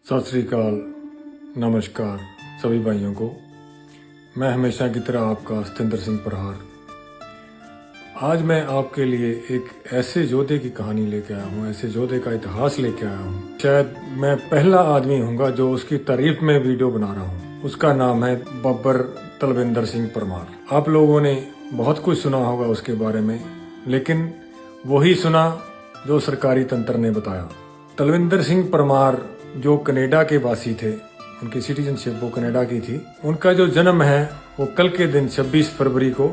सत श्री अकाल, नमस्कार सभी भाइयों को। मैं हमेशा की तरह आपका सतेंद्र सिंह प्रहार। आज मैं आपके लिए एक ऐसे योद्धे की कहानी लेके आया हूँ, ऐसे योद्धे का इतिहास लेके आया हूँ। शायद मैं पहला आदमी हूँगा जो उसकी तारीफ में वीडियो बना रहा हूँ। उसका नाम है बब्बर तलविंदर सिंह परमार। आप लोगों ने बहुत कुछ सुना होगा उसके बारे में, लेकिन वही सुना जो सरकारी तंत्र ने बताया। तलविंदर सिंह परमार जो कनाडा के वासी थे, उनकी सिटीजनशिप वो कनाडा की थी। उनका जो जन्म है वो कल के दिन 26 फरवरी को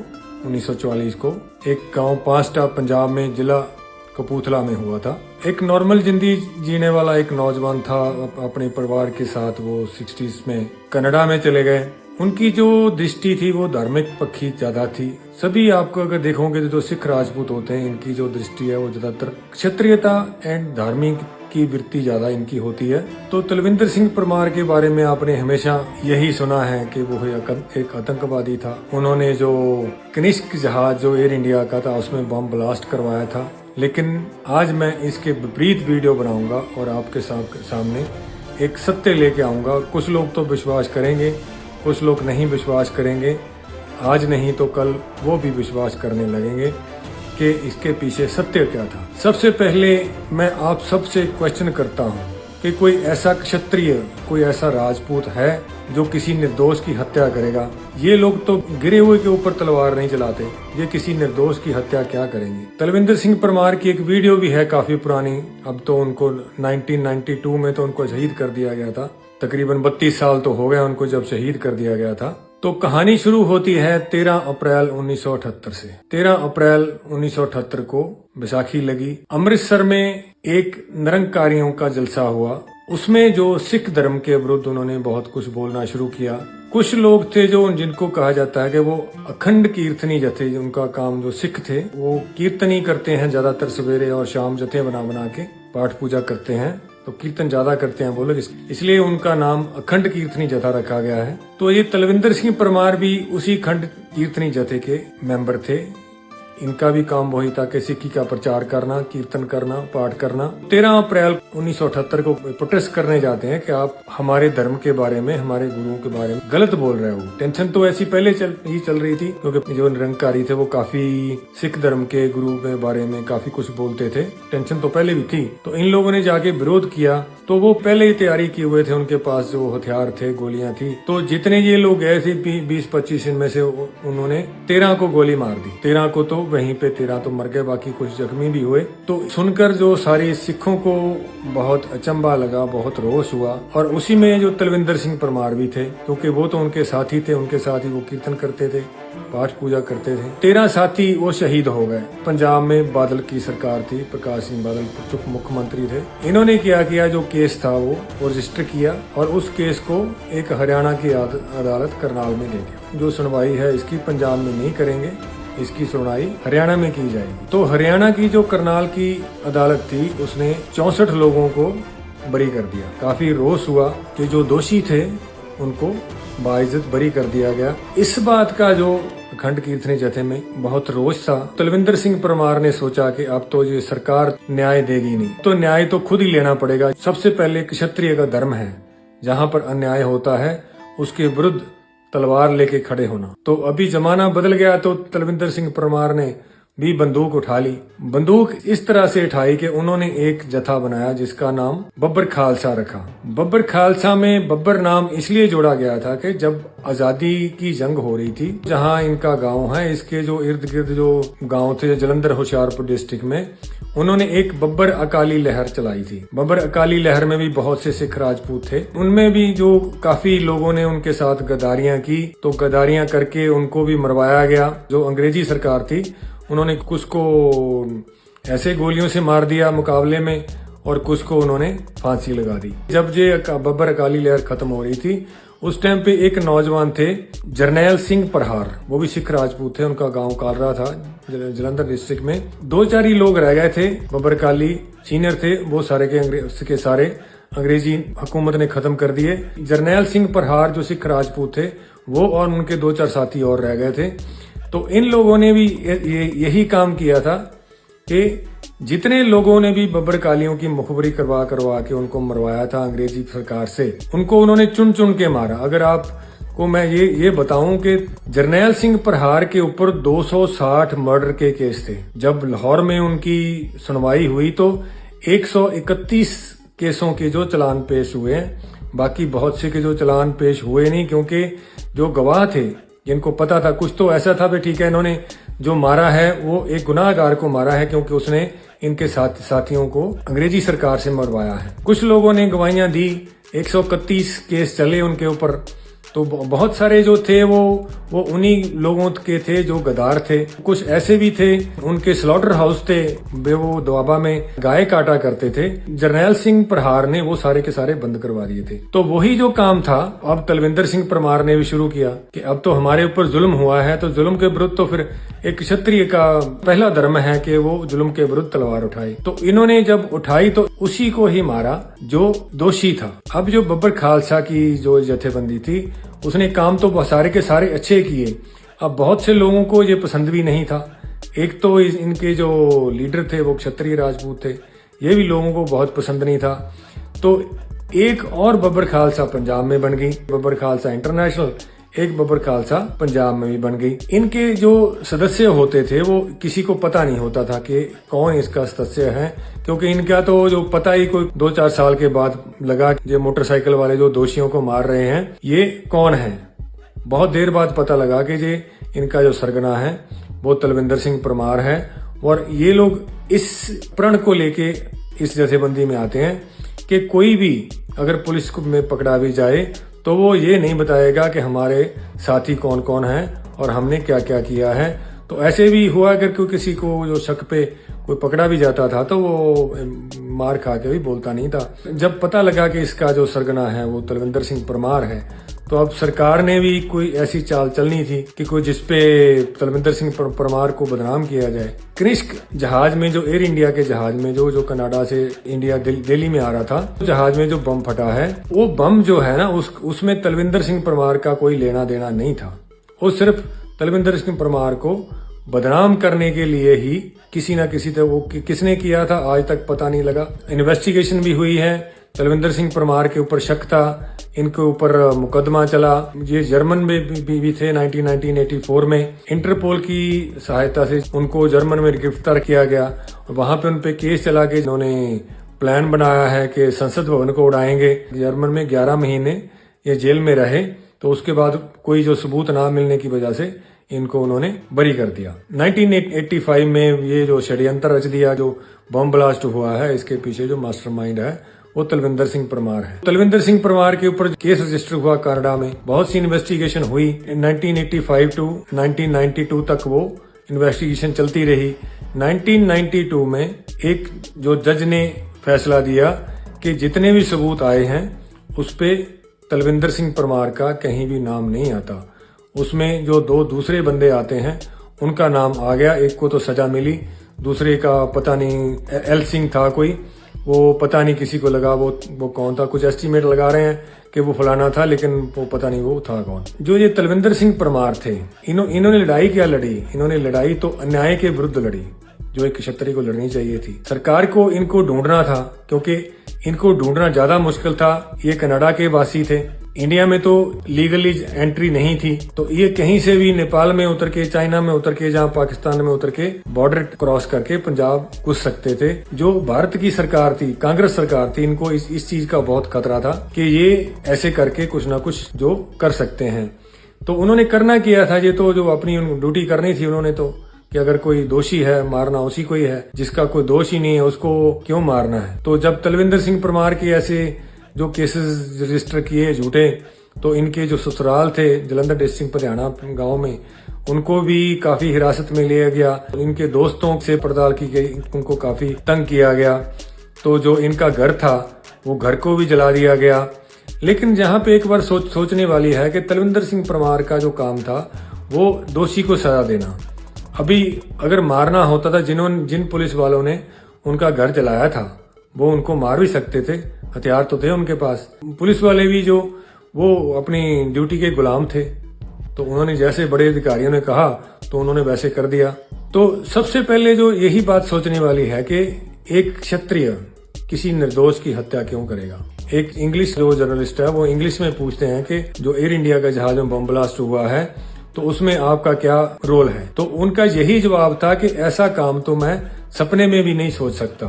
1944 को एक गांव पांचटा पंजाब में जिला कपूरथला में हुआ था। एक नॉर्मल जिंदगी जीने वाला एक नौजवान था। अपने परिवार के साथ वो 60s में कनाडा में चले गए। उनकी जो दृष्टि थी वो धार्मिक पक्षी ज्यादा थी। सभी आपको अगर देखोगे तो जो सिख राजपूत होते हैं, इनकी जो दृष्टि है वो ज्यादातर क्षत्रियता एंड धार्मिक की वृत्ति ज्यादा इनकी होती है। तो तलविंदर सिंह परमार के बारे में आपने हमेशा यही सुना है कि वो एक आतंकवादी था। उन्होंने जो कनिष्क जहाज जो एयर इंडिया का था उसमें बम ब्लास्ट करवाया था। लेकिन आज मैं इसके विपरीत वीडियो बनाऊंगा और आपके सामने एक सत्य लेके आऊंगा। कुछ लोग तो विश्वास करेंगे, कुछ लोग नहीं विश्वास करेंगे। आज नहीं तो कल वो भी विश्वास करने लगेंगे कि इसके पीछे सत्य क्या था। सबसे पहले मैं आप सबसे क्वेश्चन करता हूँ कि कोई ऐसा क्षत्रिय, कोई ऐसा राजपूत है जो किसी निर्दोष की हत्या करेगा? ये लोग तो गिरे हुए के ऊपर तलवार नहीं चलाते, ये किसी निर्दोष की हत्या क्या करेंगे? तलविंदर सिंह परमार की एक वीडियो भी है काफी पुरानी। अब तो उनको 1992 में तो उनको शहीद कर दिया गया था। तकरीबन 32 साल तो हो गए उनको जब शहीद कर दिया गया था। तो कहानी शुरू होती है 13 अप्रैल 1978 से। 13 अप्रैल 1978 को बैसाखी लगी। अमृतसर में एक निरंकारियों का जलसा हुआ। उसमें जो सिख धर्म के विरुद्ध उन्होंने बहुत कुछ बोलना शुरू किया। कुछ लोग थे जो जिनको कहा जाता है कि वो अखंड कीर्तनी जथे, उनका काम जो सिख थे वो कीर्तनी करते हैं, ज्यादातर सवेरे और शाम जथे बना के पाठ पूजा करते हैं, तो कीर्तन ज्यादा करते हैं वो लोग, इसलिए उनका नाम अखंड कीर्तनी जथा रखा गया है। तो ये तलविंदर सिंह परमार भी उसी अखंड कीर्तनी जथे के मेंबर थे। इनका भी काम वही था कि सिक्खी का प्रचार करना, कीर्तन करना, पाठ करना। 13 अप्रैल 1978 को प्रोटेस्ट करने जाते हैं कि आप हमारे धर्म के बारे में, हमारे गुरुओं के बारे में गलत बोल रहे हो। टेंशन तो ऐसी पहले चल रही थी, क्योंकि जो निरंकारी थे वो काफी सिख धर्म के गुरु के बारे में काफी कुछ बोलते थे। टेंशन तो पहले भी थी। तो इन लोगों ने जाके विरोध किया। तो वो पहले ही तैयारी किए हुए थे, उनके पास जो हथियार थे, गोलियां थी। तो जितने ये लोग गए थे 20-25 इनमें से उन्होंने 13 को गोली मार दी। 13 को तो वहीं पे 13 तो मर गए, बाकी कुछ जख्मी भी हुए। तो सुनकर जो सारे सिखों को बहुत अचंभा लगा, बहुत रोष हुआ। और उसी में जो तलविंदर सिंह परमार भी थे, क्योंकि वो तो उनके साथी थे, उनके साथ ही वो कीर्तन करते थे, पाठ पूजा करते थे। 13 साथी वो शहीद हो गए। पंजाब में बादल की सरकार थी, प्रकाश सिंह बादल चुप मुख्यमंत्री थे। इन्होंने क्या किया, जो केस था वो रजिस्टर किया और उस केस को एक हरियाणा की अदालत करनाल में ले गया। जो सुनवाई है इसकी पंजाब में नहीं करेंगे, इसकी सुनवाई हरियाणा में की जाएगी। तो हरियाणा की जो करनाल की अदालत थी उसने 64 लोगों को बरी कर दिया। काफी रोष हुआ कि जो दोषी थे उनको बाइज्जत बरी कर दिया गया। इस बात का जो अखंड कीर्तनी जथे में बहुत रोष था। तलविंदर सिंह परमार ने सोचा कि अब तो ये सरकार न्याय देगी नहीं, तो न्याय तो खुद ही लेना पड़ेगा। सबसे पहले क्षत्रिय का धर्म है, जहाँ पर अन्याय होता है उसके विरुद्ध तलवार लेके खड़े होना। तो अभी जमाना बदल गया, तो तलविंदर सिंह परमार ने भी बंदूक उठा ली। बंदूक इस तरह से उठाई कि उन्होंने एक जथा बनाया जिसका नाम बब्बर खालसा रखा। बब्बर खालसा में बब्बर नाम इसलिए जोड़ा गया था कि जब आजादी की जंग हो रही थी, जहां इनका गांव है, इसके जो इर्द गिर्द जो गांव थे जलंधर होशियारपुर डिस्ट्रिक्ट में, उन्होंने एक बब्बर अकाली लहर चलाई थी। बब्बर अकाली लहर में भी बहुत से सिख राजपूत थे। उनमें भी जो काफी लोगों ने उनके साथ गद्दारियां की, तो गद्दारियां करके उनको भी मरवाया गया। जो अंग्रेजी सरकार थी उन्होंने कुछ को ऐसे गोलियों से मार दिया मुकाबले में, और कुछ को उन्होंने फांसी लगा दी। जब ये बब्बर अकाली लहर खत्म हो रही थी, उस टाइम पे एक नौजवान थे जरनैल सिंह परहार, वो भी सिख राजपूत थे। उनका गांव कालरा था जलंधर डिस्ट्रिक्ट में। 2-4 ही लोग रह गए थे। बब्बर अकाली सीनियर थे, वो सारे के सारे अंग्रेजी हुकूमत ने खत्म कर दिए। जरनैल सिंह परहार जो सिख राजपूत थे वो और उनके 2-4 साथी और रह गए थे। तो इन लोगों ने भी यही काम किया था कि जितने लोगों ने भी बब्बर कालियों की मुखबरी करवा करवा के उनको मरवाया था अंग्रेजी सरकार से, उनको उन्होंने चुन चुन के मारा। अगर आपको मैं ये बताऊं कि जरनैल सिंह प्रहार के ऊपर 260 मर्डर के केस थे। जब लाहौर में उनकी सुनवाई हुई तो 131 केसों के जो चालान पेश हुए हैं, बाकी बहुत से के जो चालान पेश हुए नहीं, क्योंकि जो गवाह थे जिनको पता था, कुछ तो ऐसा था भाई ठीक है इन्होंने जो मारा है वो एक गुनाहगार को मारा है क्योंकि उसने इनके साथियों को अंग्रेजी सरकार से मरवाया है। कुछ लोगों ने गवाहियां दी, 131 केस चले उनके ऊपर। तो बहुत सारे जो थे वो उन्हीं लोगों के थे जो गद्दार थे। कुछ ऐसे भी थे, उनके स्लॉटर हाउस थे, वो दोआबा में गाय काटा करते थे। जरनैल सिंह प्रहार ने वो सारे के सारे बंद करवा दिए थे। तो वही जो काम था अब तलविंदर सिंह परमार ने भी शुरू किया कि अब तो हमारे ऊपर जुल्म हुआ है, तो जुल्म के विरुद्ध तो फिर एक क्षत्रिय का पहला धर्म है कि वो जुल्म के विरुद्ध तलवार उठाए। तो इन्होंने जब उठाई तो उसी को ही मारा जो दोषी था। अब जो बब्बर खालसा की जो जथेबंदी थी उसने काम तो सारे के सारे अच्छे किए। अब बहुत से लोगों को ये पसंद भी नहीं था। एक तो इनके जो लीडर थे वो क्षत्रिय राजपूत थे, ये भी लोगों को बहुत पसंद नहीं था। तो एक और बब्बर खालसा पंजाब में बन गई, बब्बर खालसा इंटरनेशनल, एक बब्बर खालसा पंजाब में भी बन गई। इनके जो सदस्य होते थे वो किसी को पता नहीं होता था कि कौन इसका सदस्य है, क्योंकि इनका तो जो पता ही कोई 2-4 साल के बाद लगा कि ये मोटरसाइकिल वाले जो दोषियों को मार रहे हैं ये कौन है। बहुत देर बाद पता लगा कि ये इनका जो सरगना है वो तलविंदर सिंह परमार है। और ये लोग इस प्रण को लेके इस जथेबंदी में आते हैं कि कोई भी अगर पुलिस में पकड़ा भी जाए तो वो ये नहीं बताएगा कि हमारे साथी कौन कौन हैं और हमने क्या क्या किया है। तो ऐसे भी हुआ अगर कोई किसी को जो शक पे कोई पकड़ा भी जाता था तो वो मार खा के भी बोलता नहीं था। जब पता लगा कि इसका जो सरगना है वो तलविंदर सिंह परमार है, तो अब सरकार ने भी कोई ऐसी चाल चलनी थी कि कोई जिसपे तलविंदर सिंह परमार को बदनाम किया जाए। कनिष्क जहाज में, जो एयर इंडिया के जहाज में जो कनाडा से इंडिया दिल्ली में आ रहा था, तो जहाज में जो बम फटा है वो बम जो है ना उसमें तलविंदर सिंह परमार का कोई लेना देना नहीं था। वो सिर्फ तलविंदर सिंह परमार को बदनाम करने के लिए ही किसी ना किसी तरह वो किसने किया था आज तक पता नहीं लगा। इन्वेस्टिगेशन भी हुई है, तलविंदर सिंह परमार के ऊपर शक था, इनके ऊपर मुकदमा चला। ये जर्मन में भी थे 1984 में। इंटरपोल की सहायता से उनको जर्मन में गिरफ्तार किया गया और वहां पे उनपे केस चला के इन्होंने प्लान बनाया है कि संसद भवन को उड़ाएंगे। जर्मन में 11 महीने ये जेल में रहे, तो उसके बाद कोई जो सबूत ना मिलने की वजह से इनको उन्होंने बरी कर दिया। 1985 में ये जो षड्यंत्र रच दिया, जो बम ब्लास्ट हुआ है, इसके पीछे जो मास्टरमाइंड है वो तलविंदर सिंह परमार है। तलविंदर सिंह परमार के ऊपर केस रजिस्टर हुआ कनाडा में, बहुत सी इन्वेस्टिगेशन हुई। 1985 टू 1992 तक वो इन्वेस्टिगेशन चलती रही। 1992 में एक जो जज ने फैसला दिया कि जितने भी सबूत आए हैं उस पे तलविंदर सिंह परमार का कहीं भी नाम नहीं आता। उसमें जो 2 दूसरे बंदे आते हैं उनका नाम आ गया। एक को तो सजा मिली, दूसरे का पता नहीं, एल सिंह था कोई, वो पता नहीं किसी को लगा वो कौन था। कुछ एस्टीमेट लगा रहे हैं कि वो फलाना था, लेकिन वो पता नहीं वो था कौन। जो ये तलविंदर सिंह परमार थे, इन्होंने लड़ाई क्या लड़ी? इन्होंने लड़ाई तो अन्याय के विरुद्ध लड़ी, जो एक क्षत्रिय को लड़नी चाहिए थी। सरकार को इनको ढूंढना था, क्योंकि इनको ढूंढना ज्यादा मुश्किल था। ये कनाडा के वासी थे, इंडिया में तो लीगली एंट्री नहीं थी, तो ये कहीं से भी नेपाल में उतर के, चाइना में उतर के, जहाँ पाकिस्तान में उतर के बॉर्डर क्रॉस करके पंजाब घुस सकते थे। जो भारत की सरकार थी, कांग्रेस सरकार थी, इनको इस चीज का बहुत खतरा था कि ये ऐसे करके कुछ ना कुछ जो कर सकते हैं। तो उन्होंने करना किया था, ये तो जो अपनी ड्यूटी करनी थी उन्होंने तो, कि अगर कोई दोषी है मारना उसी को ही है, जिसका कोई दोष ही नहीं है उसको क्यों मारना है। तो जब तलविंदर सिंह परमार के ऐसे जो केसेस रजिस्टर किए झूठे, तो इनके जो ससुराल थे जलंधर डिस्ट्रिक्ट पटियाला गांव में, उनको भी काफी हिरासत में लिया गया। इनके दोस्तों से पड़ताल की गई, उनको काफी तंग किया गया। तो जो इनका घर था वो घर को भी जला दिया गया। लेकिन जहाँ पे एक बार सोचने वाली है कि तलविंदर सिंह परमार का जो काम था वो दोषी को सजा देना। अभी अगर मारना होता था, जिन पुलिस वालों ने उनका घर जलाया था वो उनको मार भी सकते थे, हथियार तो थे उनके पास। पुलिस वाले भी जो वो अपनी ड्यूटी के गुलाम थे, तो उन्होंने जैसे बड़े अधिकारियों ने कहा तो उन्होंने वैसे कर दिया। तो सबसे पहले जो यही बात सोचने वाली है कि एक क्षत्रिय किसी निर्दोष की हत्या क्यों करेगा। एक इंग्लिश जो जर्नलिस्ट है वो इंग्लिश में पूछते हैं कि जो एयर इंडिया का जहाज में बम ब्लास्ट हुआ है तो उसमें आपका क्या रोल है। तो उनका यही जवाब था कि ऐसा काम तो मैं सपने में भी नहीं सोच सकता।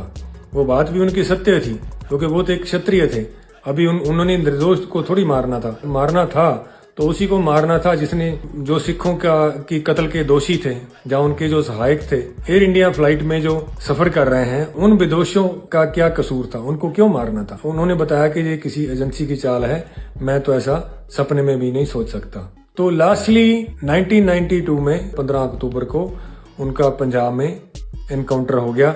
वो बात भी उनकी सत्य थी क्योंकि वो तो एक क्षत्रिय थे। अभी उन्होंने निर्दोष को थोड़ी मारना था तो उसी को मारना था जिसने जो सिखों की कत्ल के दोषी थे, जहाँ उनके जो सहायक थे। एयर इंडिया फ्लाइट में जो सफर कर रहे हैं उन विदोषियों का क्या कसूर था, उनको क्यों मारना था। उन्होंने बताया कि ये किसी एजेंसी की चाल है, मैं तो ऐसा सपने में भी नहीं सोच सकता। तो लास्टली 1992 में 15 अक्टूबर को उनका पंजाब में एनकाउंटर हो गया।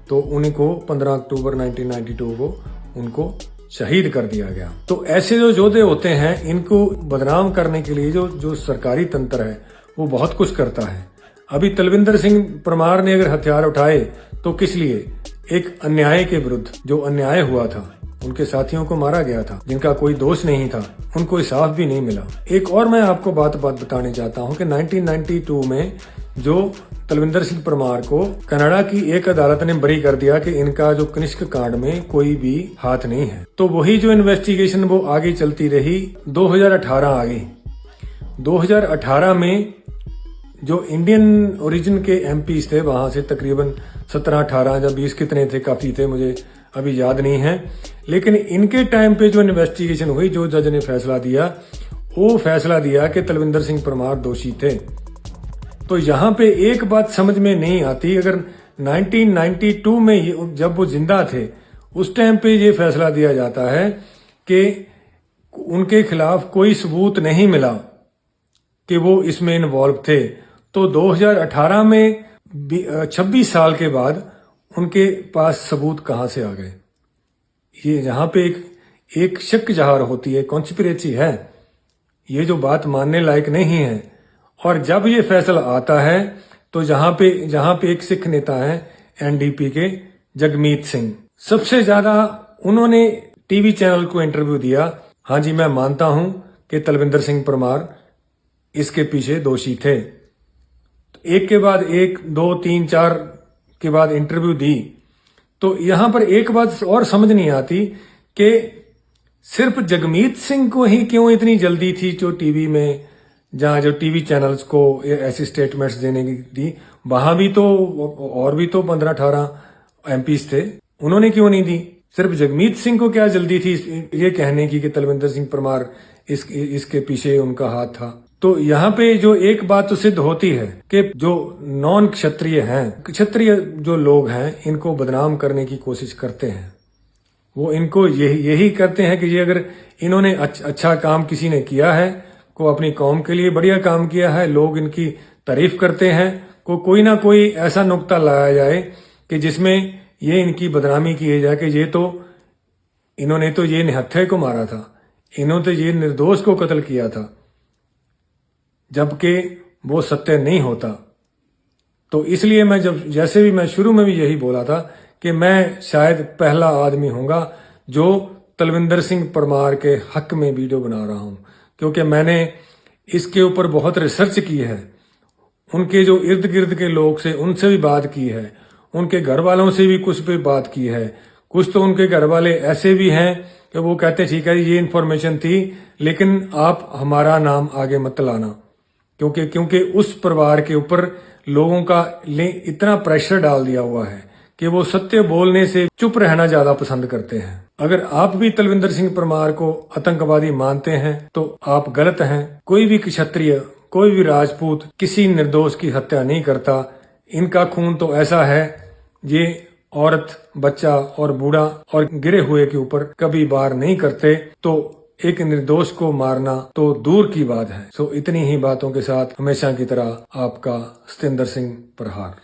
तो उन्हीं को 15 अक्टूबर 1992 को उनको शहीद कर दिया गया। तो ऐसे जो योद्धे होते हैं इनको बदनाम करने के लिए जो सरकारी तंत्र है वो बहुत कुछ करता है। अभी तलविंदर सिंह परमार ने अगर हथियार उठाए तो किस लिए, एक अन्याय के विरुद्ध। जो अन्याय हुआ था, उनके साथियों को मारा गया था जिनका कोई दोष नहीं था, उनको इंसाफ भी नहीं मिला। एक और मैं आपको बात बताने चाहता हूँ कि 1992 में जो तलविंदर सिंह परमार को कनाडा की एक अदालत ने बरी कर दिया कि इनका जो कनिष्क कांड में कोई भी हाथ नहीं है। तो वही जो इन्वेस्टिगेशन वो आगे चलती रही। 2018 आ गई। 2018 में जो इंडियन ओरिजिन के एमपीज थे वहां से तकरीबन 17-18 या 20 कितने थे, काफी थे, मुझे अभी याद नहीं है। लेकिन इनके टाइम पे जो इन्वेस्टिगेशन हुई, जो जज ने फैसला दिया, वो फैसला दिया कि तलविंदर सिंह परमार दोषी थे। तो यहाँ पे एक बात समझ में नहीं आती, अगर 1992 में जब वो जिंदा थे उस टाइम पे ये फैसला दिया जाता है कि उनके खिलाफ कोई सबूत नहीं मिला कि वो इसमें इन्वॉल्व थे, तो 2018 में 26 साल के बाद उनके पास सबूत कहां से आ गए। ये यहाँ पे एक शक ज़ाहिर होती है, कॉन्स्पिरेसी है, ये जो बात मानने लायक नहीं है। और जब ये फैसला आता है तो जहां पे एक सिख नेता है एनडीपी के जगमीत सिंह, सबसे ज्यादा उन्होंने टीवी चैनल को इंटरव्यू दिया। हाँ जी, मैं मानता हूं कि तलविंदर सिंह परमार इसके पीछे दोषी थे। तो एक के बाद एक, 2, 3, 4 के बाद इंटरव्यू दी। तो यहां पर एक बात और समझ नहीं आती कि सिर्फ जगमीत सिंह को ही क्यों इतनी जल्दी थी जो टीवी में, जहां जो टीवी चैनल्स को ऐसी स्टेटमेंट्स देने की दी, वहां भी तो और भी तो 15-18 एमपीज थे, उन्होंने क्यों नहीं दी। सिर्फ जगमीत सिंह को क्या जल्दी थी ये कहने की कि तलविंदर सिंह परमार इसके पीछे उनका हाथ था। तो यहाँ पे जो एक बात तो सिद्ध होती है कि जो नॉन क्षत्रिय हैं, क्षत्रिय जो लोग हैं, इनको बदनाम करने की कोशिश करते हैं। वो इनको यही करते हैं कि ये अगर इन्होंने अच्छा काम किसी ने किया है, को अपनी कौम के लिए बढ़िया काम किया है, लोग इनकी तारीफ करते हैं, कोई ना कोई ऐसा नुक्ता लाया जाए कि जिसमें ये इनकी बदनामी की जाए कि इन्होंने तो ये निहत्थे को मारा था, इन्होंने तो ये निर्दोष को कत्ल किया था, जबकि वो सत्य नहीं होता। तो इसलिए मैं जैसे भी मैं शुरू में भी यही बोला था कि मैं शायद पहला आदमी होऊंगा जो तलविंदर सिंह परमार के हक में वीडियो बना रहा हूं, क्योंकि मैंने इसके ऊपर बहुत रिसर्च की है। उनके जो इर्द गिर्द के लोग से, उनसे भी बात की है, उनके घर वालों से भी कुछ पे बात की है। कुछ तो उनके घर वाले ऐसे भी हैं कि वो कहते ठीक है ये इन्फॉर्मेशन थी, लेकिन आप हमारा नाम आगे मत लाना, क्योंकि उस परिवार के ऊपर लोगों का इतना प्रेशर डाल दिया हुआ है कि वो सत्य बोलने से चुप रहना ज्यादा पसंद करते हैं। अगर आप भी तलविंदर सिंह परमार को आतंकवादी मानते हैं तो आप गलत हैं। कोई भी क्षत्रिय, कोई भी राजपूत किसी निर्दोष की हत्या नहीं करता। इनका खून तो ऐसा है, ये औरत, बच्चा और बूढ़ा और गिरे हुए के ऊपर कभी वार नहीं करते, तो एक निर्दोष को मारना तो दूर की बात है। सो इतनी ही बातों के साथ हमेशा की तरह आपका सतेंद्र सिंह परहार।